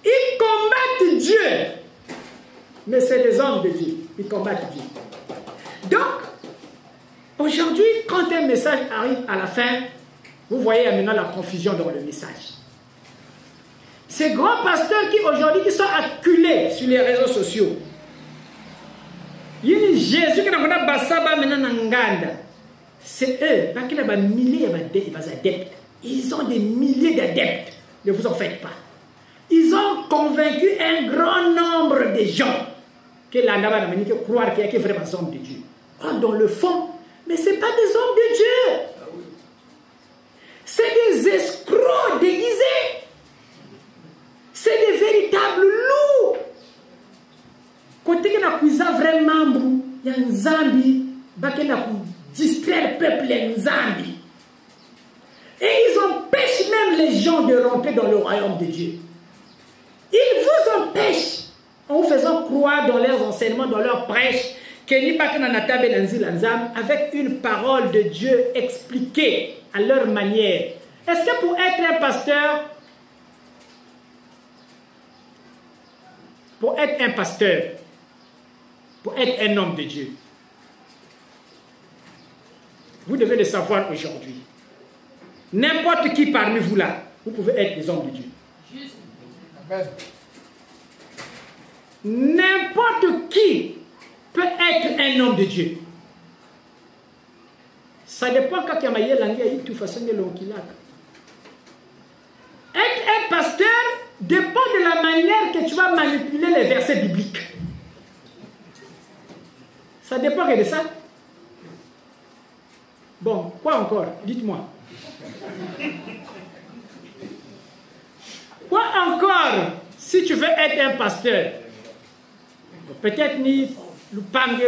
Ils combattent Dieu. Mais c'est les hommes de Dieu. Ils combattent Dieu. Donc, aujourd'hui, quand un message arrive à la fin, vous voyez maintenant la confusion dans le message. Ces grands pasteurs qui aujourd'hui qui sont acculés sur les réseaux sociaux. Il y a Jésus qui n'a pas de c'est eux, qui ont des milliers d'adeptes. Ils ont des milliers d'adeptes. Ne vous en faites pas. Ils ont convaincu un grand nombre de gens que la Nava n'a pas croire qu'il y a vraiment des hommes de Dieu. Or, dans le fond, mais ce n'est pas des hommes de Dieu. C'est des escrocs déguisés. C'est des véritables loups. Côté que n'a vraiment, il y a un Zambi, qui n'a distraire le peuple en Zambie. Et ils empêchent même les gens de rentrer dans le royaume de Dieu. Ils vous empêchent en vous faisant croire dans leurs enseignements, dans leurs prêches, avec une parole de Dieu expliquée à leur manière. Est-ce que pour être un pasteur, pour être un homme de Dieu, vous devez le savoir aujourd'hui. N'importe qui parmi vous là, vous pouvez être des hommes de Dieu. Juste. N'importe qui peut être un homme de Dieu. Ça dépend quand il y a de toute façon de l'onquilaka. Être un pasteur dépend de la manière que tu vas manipuler les versets bibliques. Ça dépend de ça. Bon, quoi encore? Dites-moi. Quoi encore si tu veux être un pasteur? Peut-être ni le pangé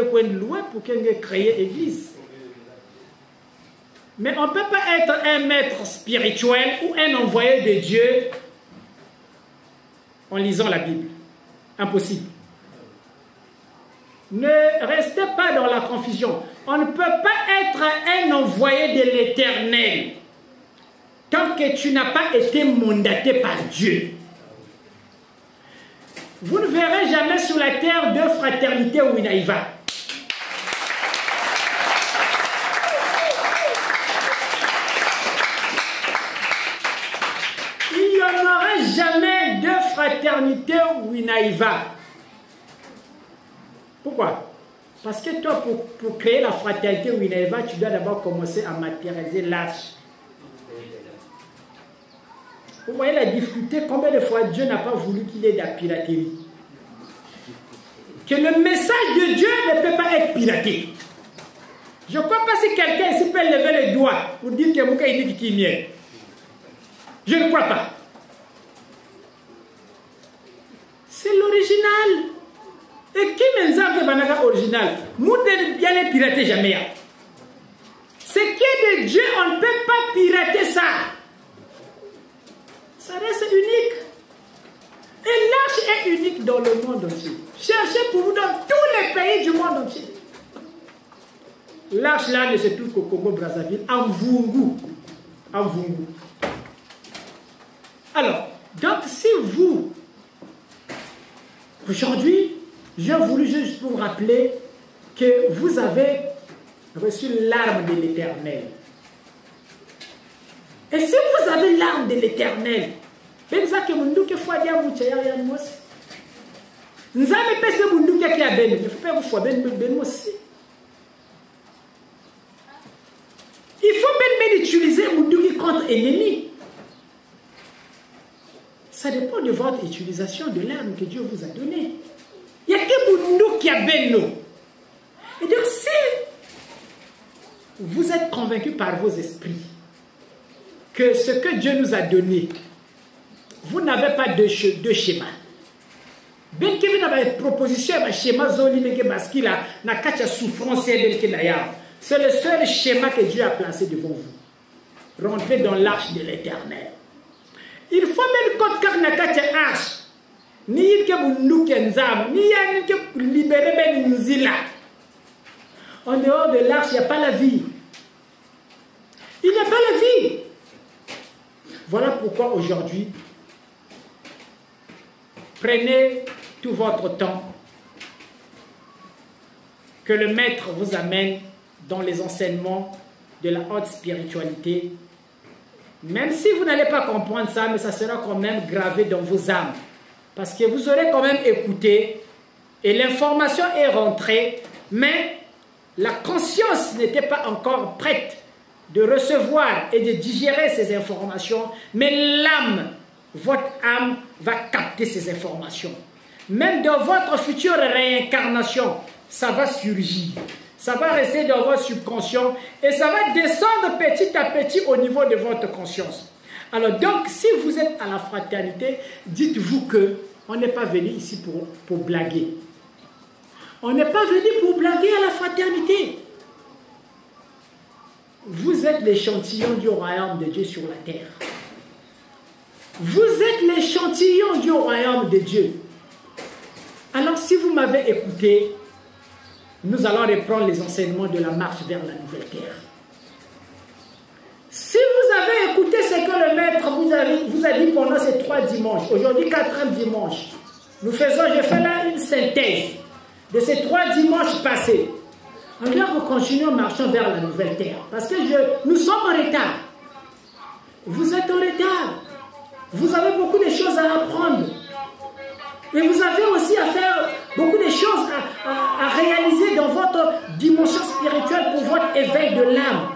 pour créer église. Mais on ne peut pas être un maître spirituel ou un envoyé de Dieu en lisant la Bible. Impossible. Ne restez pas dans la confusion. On ne peut pas être un envoyé de l'Éternel tant que tu n'as pas été mandaté par Dieu. Vous ne verrez jamais sur la terre de fraternité ou Inaïva. Il n'y en aura jamais de fraternité ou Inaïva. Pourquoi? Parce que toi, pour créer la fraternité ou Inaïva, tu dois d'abord commencer à matérialiser l'arche. Vous voyez la difficulté, combien de fois Dieu n'a pas voulu qu'il y ait de la piraterie? Que le message de Dieu ne peut pas être piraté. Je ne crois pas si quelqu'un ici peut lever les doigts pour dire que Mouka est qui est. Je ne crois pas. C'est l'original. Et qui m'enzape de original? Moudé bien pirater jamais. Ce qui est de Dieu, on ne peut pas pirater ça. Ça reste unique. Et l'arche est unique dans le monde entier. Cherchez pour vous dans tous les pays du monde entier. L'arche là ne se trouve qu'au Congo-Brazzaville, en Vungu. En Vungu. Alors, donc si vous, aujourd'hui, j'ai voulu juste vous rappeler que vous avez reçu l'arme de l'Éternel. Et si vous avez l'arme de l'Éternel, c'est ça que vous dites que faut dire vous tiens rien moi. Nous avons pensé vous dites qu'il y a ben, il faut pas vous faire ben aussi. Il faut bien utiliser vous dites contre ennemi. Ça dépend de votre utilisation de l'arme que Dieu vous a donnée. Il y a que vous dites qui a ben nous. Et donc si vous êtes convaincu par vos esprits que ce que Dieu nous a donné, vous n'avez pas de schéma. Bien que vous avez une proposition, un schéma, c'est le seul schéma que Dieu a placé devant vous. Rentrez dans l'arche de l'Éternel. Il faut même que vous arche. Ni que vous nous kenzam, ni que vous libérez ben nous là. En dehors de l'arche, il n'y a pas la vie. Il n'y a pas la vie. Voilà pourquoi aujourd'hui, prenez tout votre temps que le maître vous amène dans les enseignements de la haute spiritualité. Même si vous n'allez pas comprendre ça, mais ça sera quand même gravé dans vos âmes. Parce que vous aurez quand même écouté et l'information est rentrée, mais la conscience n'était pas encore prête de recevoir et de digérer ces informations, mais l'âme, votre âme va capter ces informations. Même dans votre future réincarnation, ça va surgir. Ça va rester dans votre subconscient et ça va descendre petit à petit au niveau de votre conscience. Alors donc, si vous êtes à la fraternité, dites-vous que on n'est pas venu ici pour blaguer. On n'est pas venu pour blaguer à la fraternité. Vous êtes l'échantillon du royaume de Dieu sur la terre. Vous êtes l'échantillon du royaume de Dieu. Alors si vous m'avez écouté, nous allons reprendre les enseignements de la marche vers la nouvelle terre. Si vous avez écouté ce que le maître vous a dit pendant ces 3 dimanches, aujourd'hui 4e dimanche, je fais là une synthèse de ces 3 dimanches passés. Alors, nous continuons marchant vers la nouvelle terre. Parce que nous sommes en retard. Vous êtes en retard. Vous avez beaucoup de choses à apprendre. Et vous avez aussi à faire beaucoup de choses à réaliser dans votre dimension spirituelle pour votre éveil de l'âme.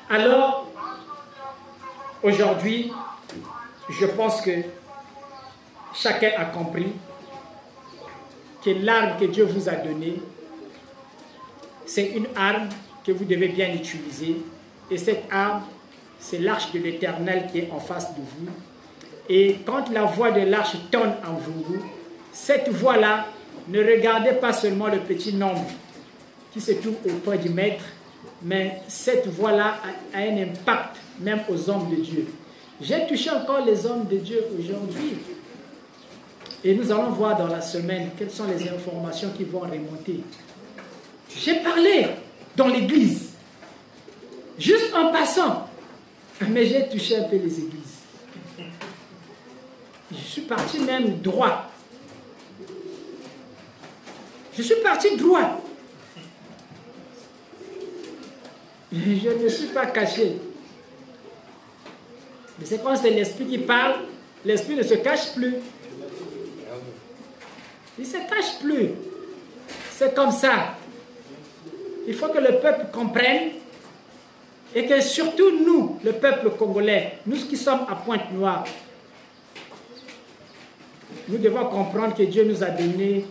Alors, aujourd'hui, je pense que chacun a compris que l'arme que Dieu vous a donnée, c'est une arme que vous devez bien utiliser. Et cette arme, c'est l'arche de l'Éternel qui est en face de vous. Et quand la voix de l'arche tonne en vous, cette voix-là, ne regardez pas seulement le petit nombre qui se trouve auprès du maître, mais cette voix-là a un impact même aux hommes de Dieu. J'ai touché encore les hommes de Dieu aujourd'hui. Et nous allons voir dans la semaine quelles sont les informations qui vont remonter. J'ai parlé dans l'église, juste en passant, mais j'ai touché un peu les églises. Je suis parti même droit. Je suis parti droit. Je ne suis pas caché. Mais c'est quand c'est l'esprit qui parle, l'esprit ne se cache plus. Il ne se cache plus. C'est comme ça. Il faut que le peuple comprenne et que surtout nous, le peuple congolais, nous qui sommes à Pointe-Noire, nous devons comprendre que Dieu nous a donné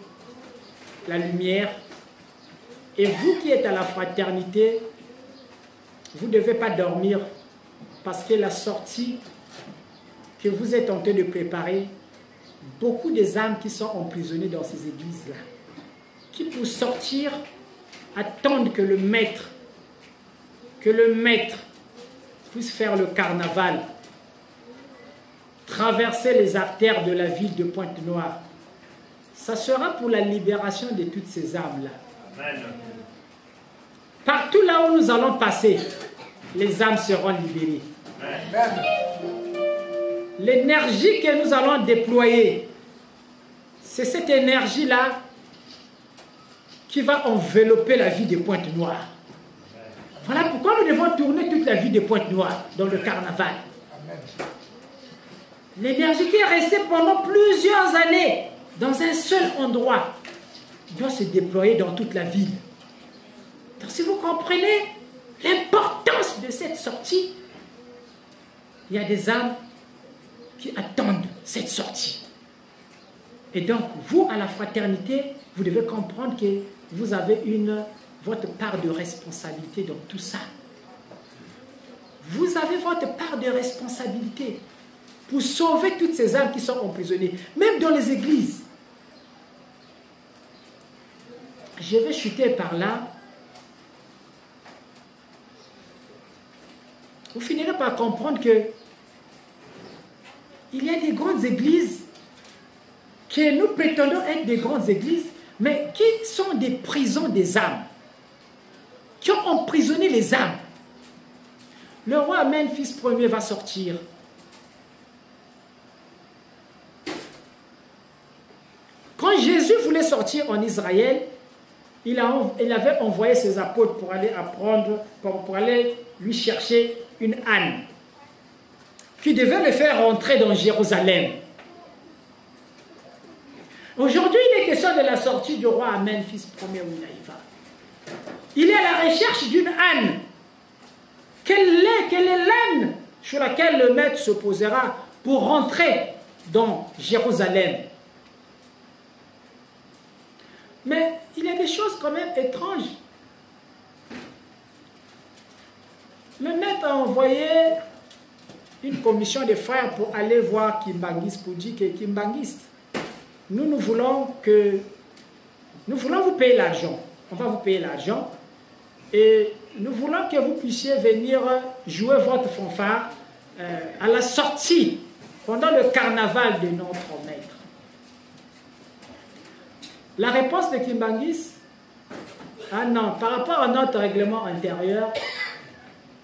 la lumière. Et vous qui êtes à la fraternité, vous ne devez pas dormir parce que la sortie que vous êtes en train de préparer, beaucoup des âmes qui sont emprisonnées dans ces églises-là, qui pour sortir, attendent que le maître puisse faire le carnaval, traverser les artères de la ville de Pointe-Noire. Ça sera pour la libération de toutes ces âmes-là. Partout là où nous allons passer, les âmes seront libérées. L'énergie que nous allons déployer, c'est cette énergie-là qui va envelopper la vie de Pointe-Noire. Voilà pourquoi nous devons tourner toute la vie de Pointe-Noire dans le carnaval. L'énergie qui est restée pendant plusieurs années dans un seul endroit doit se déployer dans toute la ville. Donc si vous comprenez l'importance de cette sortie, il y a des âmes qui attendent cette sortie. Et donc, vous, à la fraternité, vous devez comprendre que vous avez votre part de responsabilité dans tout ça. Vous avez votre part de responsabilité pour sauver toutes ces âmes qui sont emprisonnées, même dans les églises. Je vais chuter par là. Vous finirez par comprendre que il y a des grandes églises que nous prétendons être des grandes églises, mais qui sont des prisons des âmes, qui ont emprisonné les âmes. Le roi Memphis Ier va sortir. Quand Jésus voulait sortir en Israël, il avait envoyé ses apôtres pour aller apprendre, pour aller lui chercher une âne qui devait le faire rentrer dans Jérusalem. Aujourd'hui, il est question de la sortie du roi à Memphis Ier où il va. Il est à la recherche d'une âne. Quelle est l'âne sur laquelle le maître se posera pour rentrer dans Jérusalem? Mais il y a des choses quand même étranges. Le maître a envoyé une commission de frères pour aller voir Kimbangiste, pour dire que Kimbangiste, nous voulons vous payer l'argent. On va vous payer l'argent. Et nous voulons que vous puissiez venir jouer votre fanfare à la sortie, pendant le carnaval de notre maître. La réponse de Kimbangis, ah non, par rapport à notre règlement intérieur,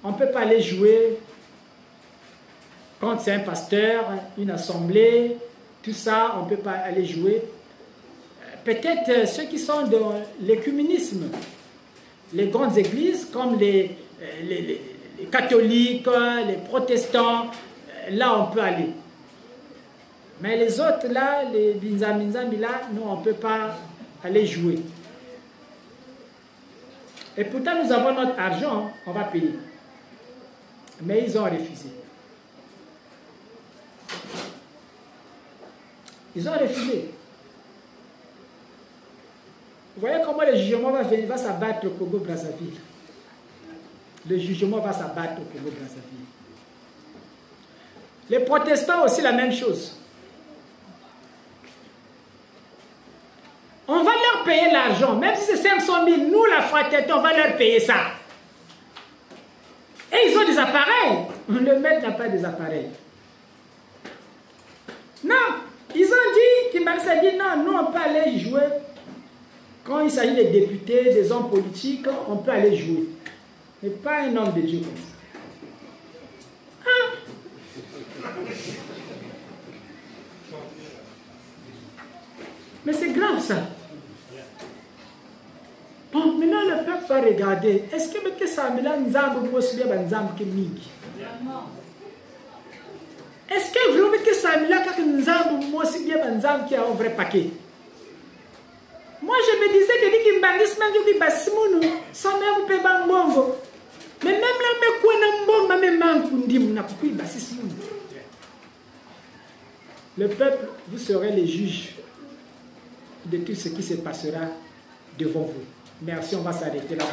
on ne peut pas aller jouer quand c'est un pasteur, une assemblée, tout ça, on ne peut pas aller jouer. Peut-être ceux qui sont dans l'écuménisme, les grandes églises comme les catholiques, les protestants, là on peut aller. Mais les autres là, les binzamizambi là, nous on ne peut pas aller jouer. Et pourtant nous avons notre argent, on va payer. Mais ils ont refusé. Ils ont refusé. Vous voyez comment le jugement va s'abattre au Congo-Brazzaville. Le jugement va s'abattre au Congo-Brazzaville. Les protestants aussi la même chose. On va leur payer l'argent, même si c'est 500 000, nous la fraternité, on va leur payer ça. Et ils ont des appareils. Le maître n'a pas des appareils. Non, ils ont dit, Kimbalisa a dit non, nous on peut aller jouer. Quand il s'agit des députés, des hommes politiques, on peut aller jouer. Mais pas un homme de Dieu comme ça. Ah. Mais c'est grave ça. Bon, maintenant le peuple va regarder. Est-ce que ça me l'a nzambe aussi bien nzambe que mingi? Est-ce que vraiment que ça me l'a quand nzambe aussi bien nzambe qui a un vrai paquet? Moi je me disais que dit qu'il m'bandisse même que basimunu sans même payer bambongo. Mais même là me quoi na mbongo même mankundi na kupi basimunu. Le peuple, vous serez les juges de tout ce qui se passera devant vous. Merci, on va s'arrêter là.